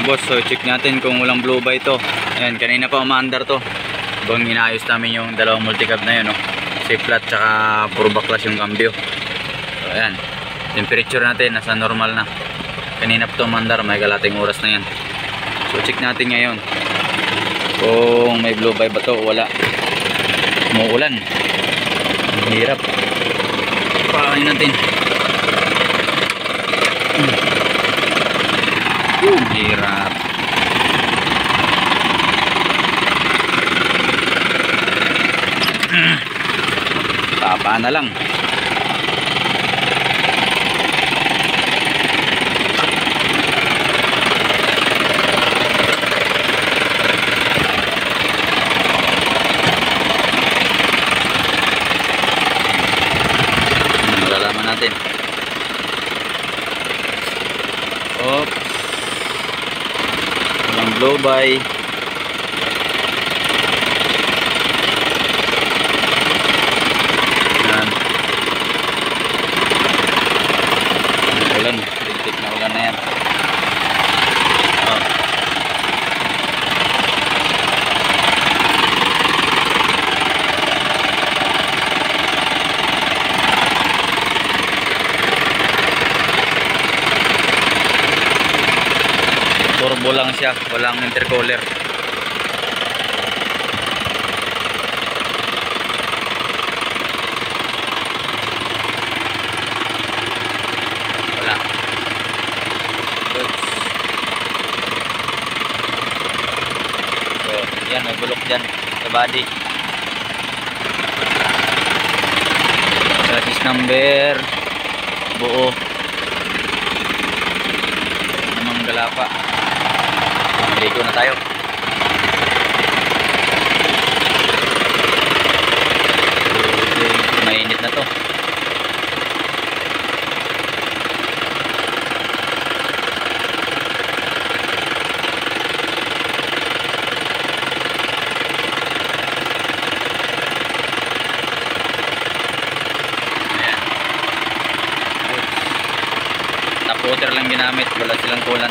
boss, so check natin kung walang blow by to. Ayan, kanina pa umaandar to. Bang inaayos namin yung dalawang multicab na yun, no? Safe flat tsaka puro baklas yung cambio. So ayan, temperature natin nasa normal na. Kanina pa to umaandar, may kalating oras na yan. So check natin ngayon kung may blow by ba to o wala. Umuulan, ang hirap. Pakain natin. Hirap. Tapa na lang. Malalaman natin. Oops. Walang blow by. Yan. Ulan. Lintik na ulan na yan. Oh. Turbo lang siya, walang intercooler. Wala. Oops. So, yan, may bulok dyan sa body. Chassis number buo. Namang galapa. Maligo na tayo. Mainit na to. Tap water lang ginamit, wala silang kulan.